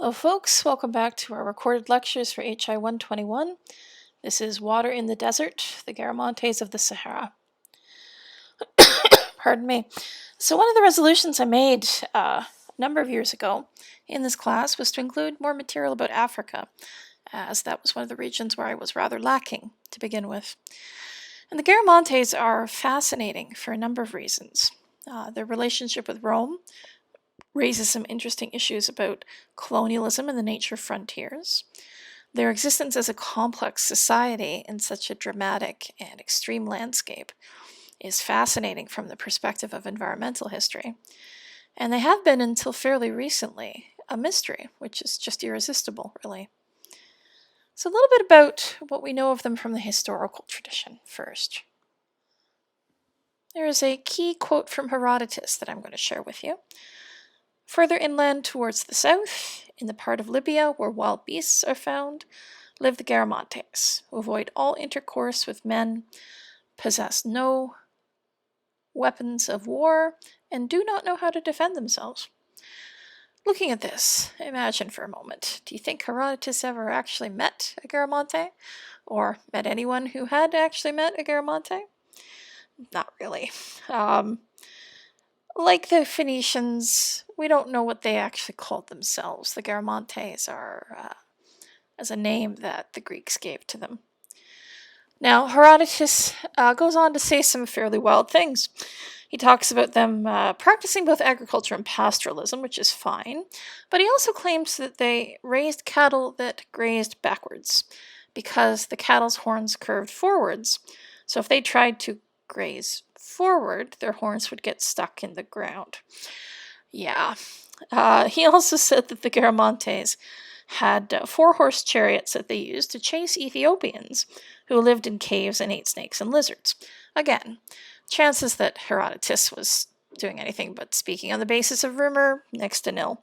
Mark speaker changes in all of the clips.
Speaker 1: Hello folks, welcome back to our recorded lectures for HI121. This is Water in the Desert, the Garamantes of the Sahara. Pardon me. So one of the resolutions I made a number of years ago in this class was to include more material about Africa, as that was one of the regions where I was rather lacking to begin with. And the Garamantes are fascinating for a number of reasons. Their relationship with Rome raises some interesting issues about colonialism and the nature of frontiers. Their existence as a complex society in such a dramatic and extreme landscape is fascinating from the perspective of environmental history. And they have been, until fairly recently, a mystery, which is just irresistible, really. So a little bit about what we know of them from the historical tradition first. There is a key quote from Herodotus that I'm going to share with you. Further inland towards the south, in the part of Libya where wild beasts are found, live the Garamantes, who avoid all intercourse with men, possess no weapons of war, and do not know how to defend themselves. Looking at this, imagine for a moment, do you think Herodotus ever actually met a Garamante? Or met anyone who had actually met a Garamante? Not really. Like the Phoenicians, we don't know what they actually called themselves. The Garamantes are as a name that the Greeks gave to them. Now, Herodotus goes on to say some fairly wild things. He talks about them practicing both agriculture and pastoralism, which is fine, but he also claims that they raised cattle that grazed backwards, because the cattle's horns curved forwards. So if they tried to graze forward, their horns would get stuck in the ground. Yeah. He also said that the Garamantes had 4-horse chariots that they used to chase Ethiopians who lived in caves and ate snakes and lizards. Again, chances that Herodotus was doing anything but speaking on the basis of rumor, next to nil.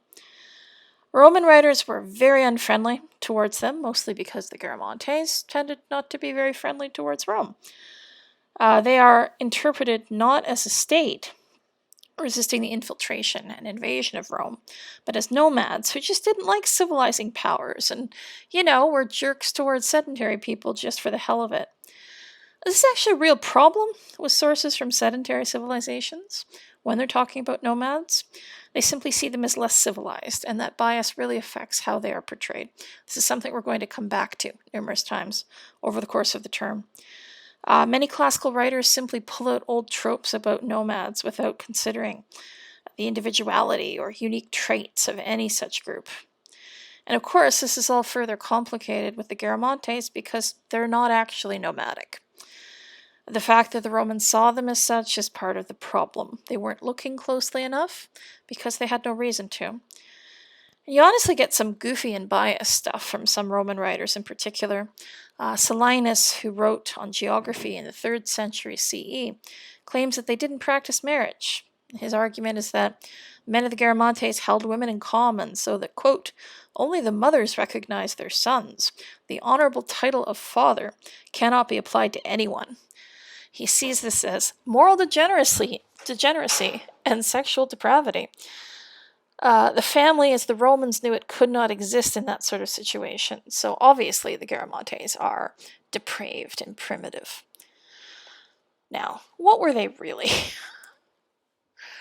Speaker 1: Roman writers were very unfriendly towards them, mostly because the Garamantes tended not to be very friendly towards Rome. They are interpreted not as a state resisting the infiltration and invasion of Rome, but as nomads who just didn't like civilizing powers and, were jerks towards sedentary people just for the hell of it. This is actually a real problem with sources from sedentary civilizations. When they're talking about nomads, they simply see them as less civilized, and that bias really affects how they are portrayed. This is something we're going to come back to numerous times over the course of the term. Many classical writers simply pull out old tropes about nomads without considering the individuality or unique traits of any such group. And of course, this is all further complicated with the Garamantes because they're not actually nomadic. The fact that the Romans saw them as such is part of the problem. They weren't looking closely enough because they had no reason to. You honestly get some goofy and biased stuff from some Roman writers in particular. Silenus, who wrote on geography in the 3rd century CE, claims that they didn't practice marriage. His argument is that men of the Garamantes held women in common so that, quote, only the mothers recognize their sons. The honorable title of father cannot be applied to anyone. He sees this as moral degeneracy and sexual depravity. The family, as the Romans knew it, could not exist in that sort of situation. So obviously the Garamantes are depraved and primitive. Now, what were they really?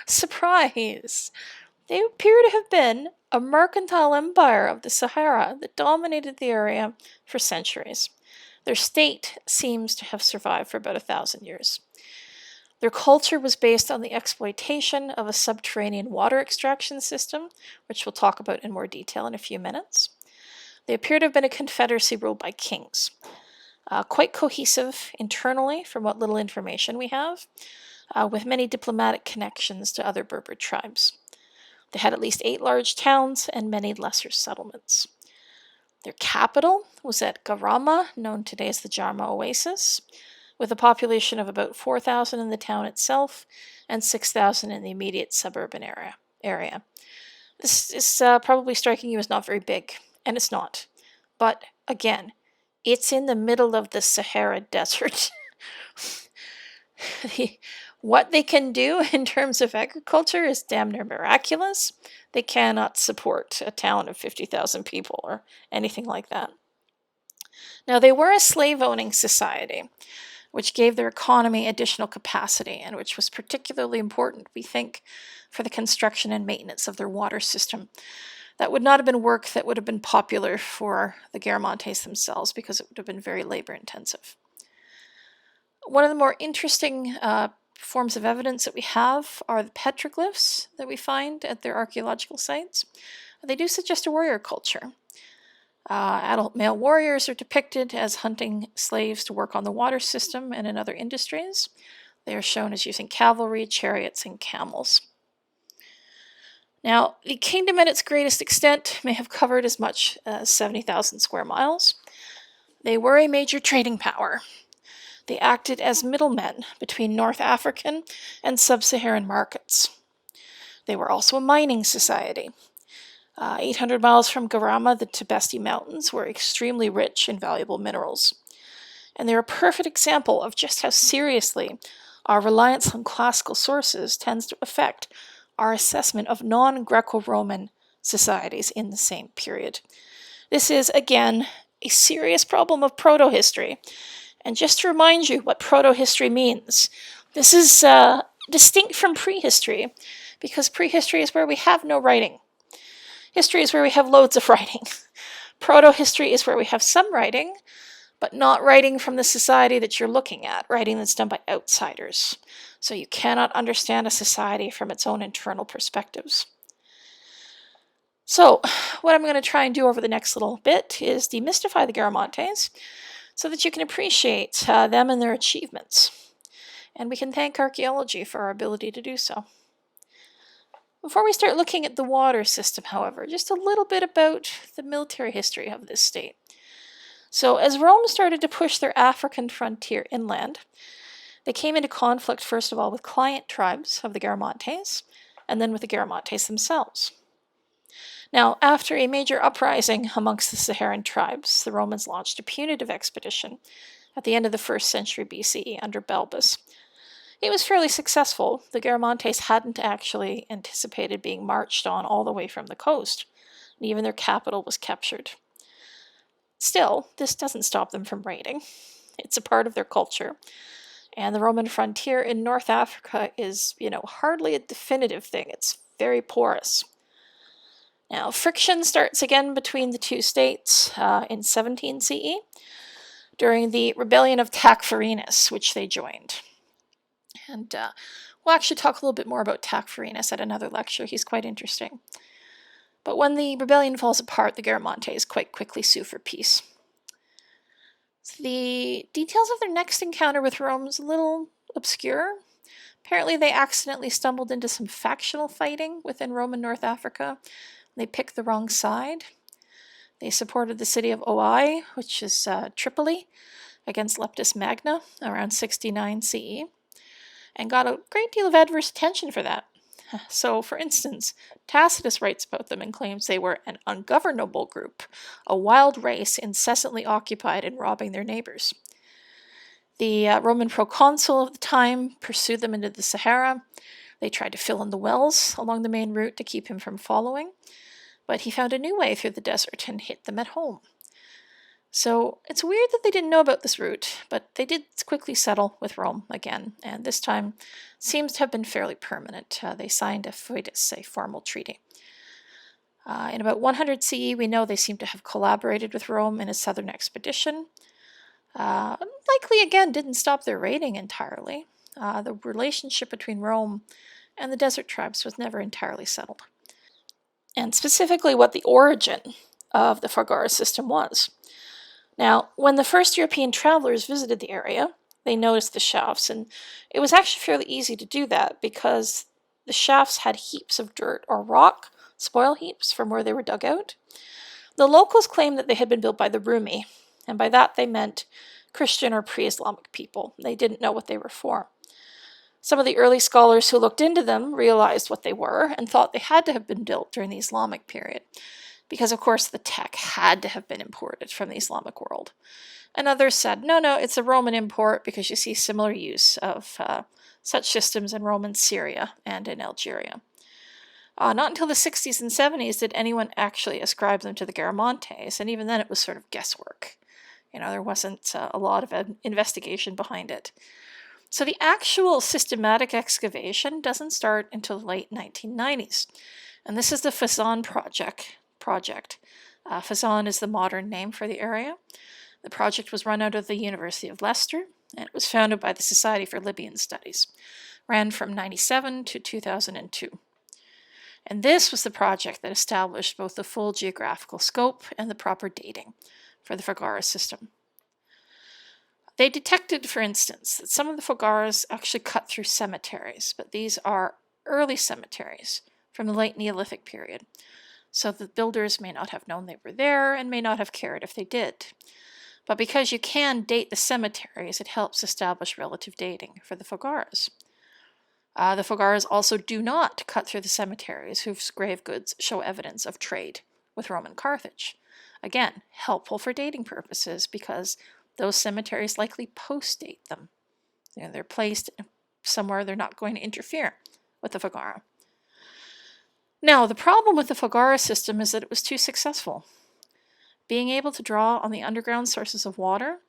Speaker 1: Surprise! They appear to have been a mercantile empire of the Sahara that dominated the area for centuries. Their state seems to have survived for about 1,000 years. Their culture was based on the exploitation of a subterranean water extraction system, which we'll talk about in more detail in a few minutes. They appear to have been a confederacy ruled by kings, quite cohesive internally from what little information we have, with many diplomatic connections to other Berber tribes. They had at least 8 large towns and many lesser settlements. Their capital was at Garama, known today as the Garama Oasis, with a population of about 4,000 in the town itself and 6,000 in the immediate suburban area. This is probably striking you as not very big, and it's not. But again, it's in the middle of the Sahara Desert. What they can do in terms of agriculture is damn near miraculous. They cannot support a town of 50,000 people or anything like that. Now, they were a slave-owning society, which gave their economy additional capacity and which was particularly important, we think, for the construction and maintenance of their water system. That would not have been work that would have been popular for the Garamantes themselves because it would have been very labor-intensive. One of the more interesting forms of evidence that we have are the petroglyphs that we find at their archaeological sites. They do suggest a warrior culture. Adult male warriors are depicted as hunting slaves to work on the water system and in other industries. They are shown as using cavalry, chariots, and camels. Now, the kingdom at its greatest extent may have covered as much as 70,000 square miles. They were a major trading power. They acted as middlemen between North African and sub-Saharan markets. They were also a mining society. 800 miles from Garama, the Tibesti Mountains were extremely rich in valuable minerals. And they're a perfect example of just how seriously our reliance on classical sources tends to affect our assessment of non-Greco-Roman societies in the same period. This is, again, a serious problem of proto-history. And just to remind you what proto-history means, this is distinct from prehistory, because prehistory is where we have no writing. History is where we have loads of writing. Proto-history is where we have some writing, but not writing from the society that you're looking at, writing that's done by outsiders. So you cannot understand a society from its own internal perspectives. So what I'm going to try and do over the next little bit is demystify the Garamantes so that you can appreciate them and their achievements. And we can thank archaeology for our ability to do so. Before we start looking at the water system, however, just a little bit about the military history of this state. So as Rome started to push their African frontier inland, they came into conflict first of all with client tribes of the Garamantes, and then with the Garamantes themselves. Now, after a major uprising amongst the Saharan tribes, the Romans launched a punitive expedition at the end of the 1st century BCE under Balbus. It was fairly successful. The Garamantes hadn't actually anticipated being marched on all the way from the coast, and even their capital was captured. Still, this doesn't stop them from raiding. It's a part of their culture. And the Roman frontier in North Africa is, hardly a definitive thing. It's very porous. Now, friction starts again between the two states in 17 CE during the rebellion of Tacfarinas, which they joined. And we'll actually talk a little bit more about Tacfarinas at another lecture. He's quite interesting. But when the rebellion falls apart, the Garamantes quite quickly sue for peace. The details of their next encounter with Rome is a little obscure. Apparently they accidentally stumbled into some factional fighting within Roman North Africa. They picked the wrong side. They supported the city of Oi, which is Tripoli, against Leptis Magna around 69 CE, and got a great deal of adverse attention for that. So, for instance, Tacitus writes about them and claims they were an ungovernable group, a wild race incessantly occupied in robbing their neighbors. The Roman proconsul of the time pursued them into the Sahara. They tried to fill in the wells along the main route to keep him from following, but he found a new way through the desert and hit them at home. So it's weird that they didn't know about this route, but they did quickly settle with Rome again, and this time seems to have been fairly permanent. They signed a foedus, a formal treaty. In about 100 CE, we know they seem to have collaborated with Rome in a southern expedition. Likely, again, didn't stop their raiding entirely. The relationship between Rome and the desert tribes was never entirely settled. And specifically what the origin of the Fargara system was. Now, when the first European travelers visited the area, they noticed the shafts, and it was actually fairly easy to do that because the shafts had heaps of dirt or rock, spoil heaps from where they were dug out. The locals claimed that they had been built by the Rumi, and by that they meant Christian or pre-Islamic people. They didn't know what they were for. Some of the early scholars who looked into them realized what they were and thought they had to have been built during the Islamic period, because of course the tech had to have been imported from the Islamic world. And others said, no, it's a Roman import because you see similar use of such systems in Roman Syria and in Algeria. Not until the 60s and 70s did anyone actually ascribe them to the Garamantes, and even then it was sort of guesswork. There wasn't a lot of investigation behind it. So the actual systematic excavation doesn't start until the late 1990s, and this is the Fazan project. Fazan is the modern name for the area. The project was run out of the University of Leicester, and it was founded by the Society for Libyan Studies. Ran from 1997 to 2002. And this was the project that established both the full geographical scope and the proper dating for the Fagara system. They detected, for instance, that some of the Fagaras actually cut through cemeteries, but these are early cemeteries from the late Neolithic period, so the builders may not have known they were there and may not have cared if they did. But because you can date the cemeteries, it helps establish relative dating for the Fagaras. The Fagaras also do not cut through the cemeteries whose grave goods show evidence of trade with Roman Carthage. Again, helpful for dating purposes because those cemeteries likely post-date them. They're placed somewhere they're not going to interfere with the Fagara. Now, the problem with the Fagara system is that it was too successful. Being able to draw on the underground sources of water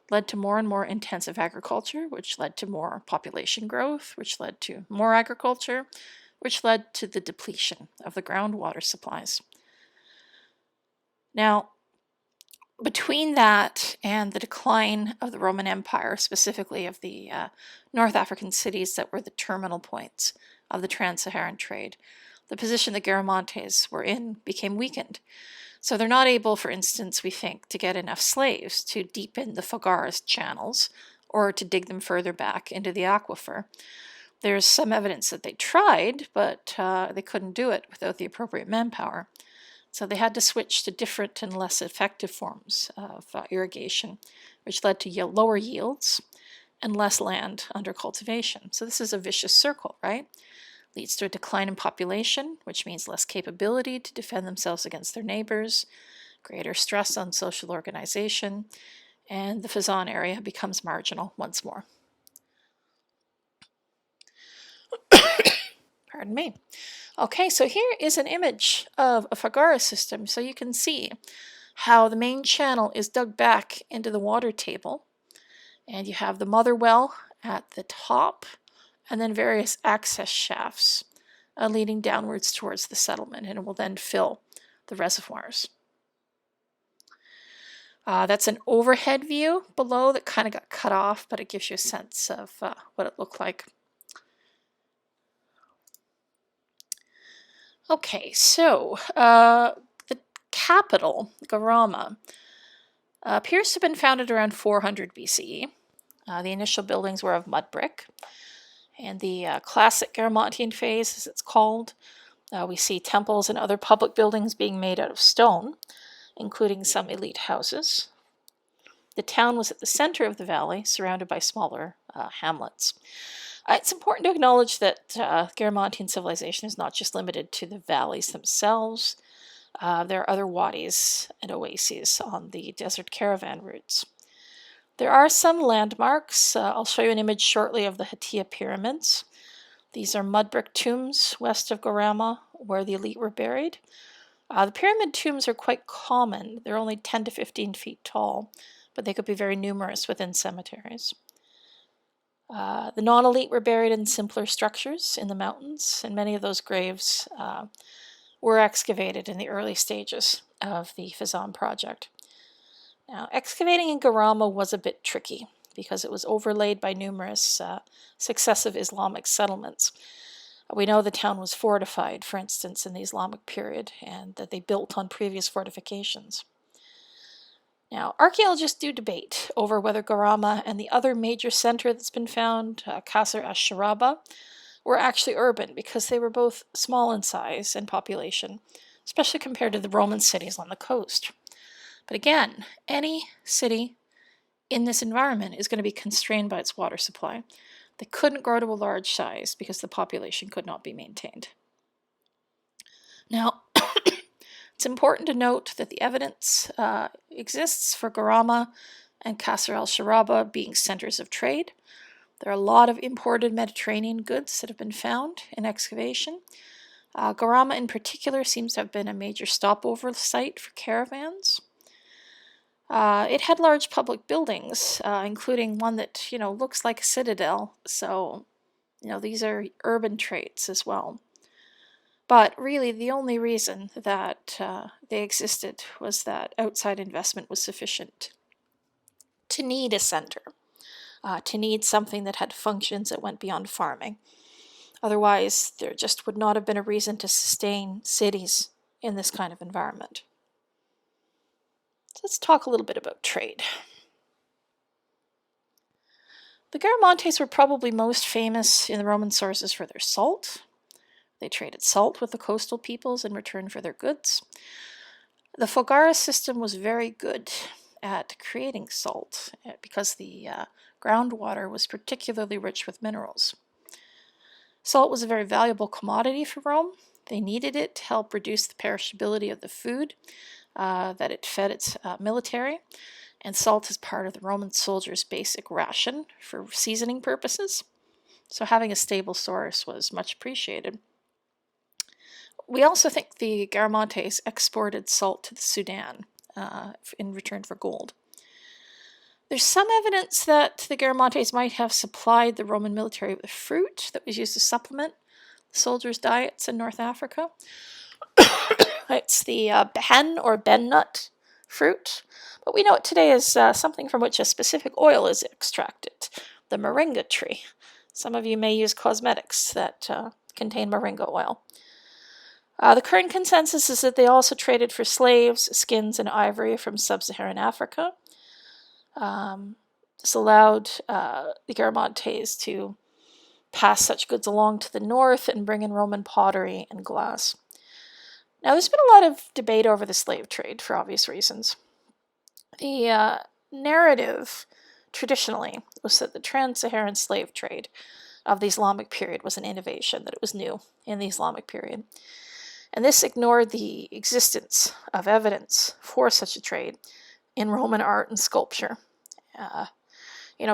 Speaker 1: led to more and more intensive agriculture, which led to more population growth, which led to more agriculture, which led to the depletion of the groundwater supplies. Now, between that and the decline of the Roman Empire, specifically of the North African cities that were the terminal points of the trans-Saharan trade, the position the Garamantes were in became weakened. So they're not able, for instance, we think, to get enough slaves to deepen the Fagara's channels or to dig them further back into the aquifer. There's some evidence that they tried, but they couldn't do it without the appropriate manpower. So they had to switch to different and less effective forms of irrigation, which led to lower yields and less land under cultivation. So this is a vicious circle, right? Leads to a decline in population, which means less capability to defend themselves against their neighbors, greater stress on social organization, and the Fazan area becomes marginal once more. Pardon me. Okay, so here is an image of a Fagara system, so you can see how the main channel is dug back into the water table, and you have the mother well at the top, and then various access shafts leading downwards towards the settlement, and it will then fill the reservoirs. That's an overhead view below that kind of got cut off, but it gives you a sense of what it looked like. Okay, so the capital, Garama, appears to have been founded around 400 BCE. The initial buildings were of mud brick. And the classic Garamantian phase, as it's called, we see temples and other public buildings being made out of stone, including some elite houses. The town was at the center of the valley, surrounded by smaller hamlets. It's important to acknowledge that Garamantian civilization is not just limited to the valleys themselves. There are other wadis and oases on the desert caravan routes. There are some landmarks. I'll show you an image shortly of the Hatia pyramids. These are mud brick tombs west of Garama, where the elite were buried. The pyramid tombs are quite common. They're only 10 to 15 feet tall, but they could be very numerous within cemeteries. The non-elite were buried in simpler structures in the mountains, and many of those graves were excavated in the early stages of the Fazan project. Now, excavating in Garama was a bit tricky because it was overlaid by numerous successive Islamic settlements. We know the town was fortified, for instance, in the Islamic period, and that they built on previous fortifications. Now, archaeologists do debate over whether Garama and the other major center that's been found, Qasr al-Sharaba, were actually urban because they were both small in size and population, especially compared to the Roman cities on the coast. But again, any city in this environment is going to be constrained by its water supply. They couldn't grow to a large size because the population could not be maintained. Now, it's important to note that the evidence exists for Garama and Qasr al-Sharaba being centers of trade. There are a lot of imported Mediterranean goods that have been found in excavation. Garama in particular seems to have been a major stopover site for caravans. It had large public buildings, including one that, looks like a citadel. So, these are urban traits as well. But really, the only reason that they existed was that outside investment was sufficient to need a center, to need something that had functions that went beyond farming. Otherwise, there just would not have been a reason to sustain cities in this kind of environment. So let's talk a little bit about trade. The Garamantes were probably most famous in the Roman sources for their salt. They traded salt with the coastal peoples in return for their goods. The Fogara system was very good at creating salt because the groundwater was particularly rich with minerals. Salt was a very valuable commodity for Rome. They needed it to help reduce the perishability of the food that it fed its military. And salt is part of the Roman soldier's basic ration for seasoning purposes. So having a stable source was much appreciated. We also think the Garamantes exported salt to the Sudan in return for gold. There's some evidence that the Garamantes might have supplied the Roman military with fruit that was used to supplement the soldiers' diets in North Africa. It's the behen or ben nut fruit, but we know it today as something from which a specific oil is extracted, the moringa tree. Some of you may use cosmetics that contain moringa oil. The current consensus is that they also traded for slaves, skins, and ivory from sub-Saharan Africa. This allowed the Garamantes to pass such goods along to the north and bring in Roman pottery and glass. Now, there's been a lot of debate over the slave trade for obvious reasons. The narrative, traditionally, was that the trans-Saharan slave trade of the Islamic period was an innovation, that it was new in the Islamic period. And this ignored the existence of evidence for such a trade in Roman art and sculpture.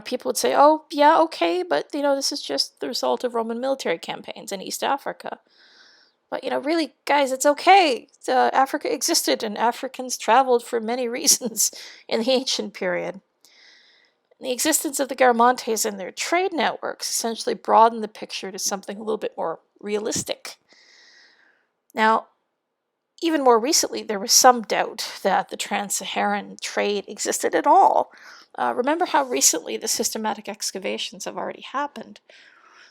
Speaker 1: People would say, oh, yeah, okay, but, this is just the result of Roman military campaigns in East Africa. But, really, guys, it's okay. Africa existed, and Africans traveled for many reasons in the ancient period. The existence of the Garamantes and their trade networks essentially broadened the picture to something a little bit more realistic. Now, even more recently, there was some doubt that the trans-Saharan trade existed at all. Remember how recently the systematic excavations have already happened.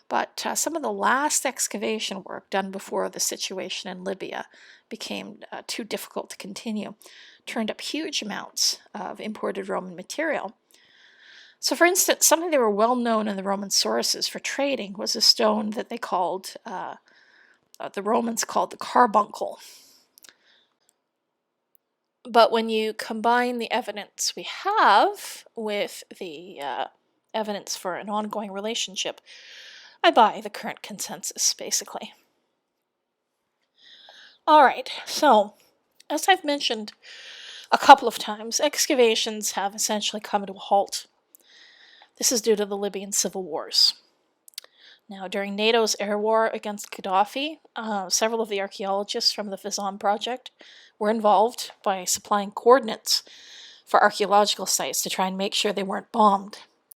Speaker 1: But some of the last excavation work done before the situation in Libya became too difficult to continue turned up huge amounts of imported Roman material. So, for instance, something that were well known in the Roman sources for trading was a stone that they called, the Romans called the carbuncle. But when you combine the evidence we have with the evidence for an ongoing relationship, I buy the current consensus, basically. All right, so as I've mentioned a couple of times, excavations have essentially come to a halt. This is due to the Libyan civil wars. Now, during NATO's air war against Gaddafi, several of the archaeologists from the Fizan project were involved by supplying coordinates for archaeological sites to try and make sure they weren't bombed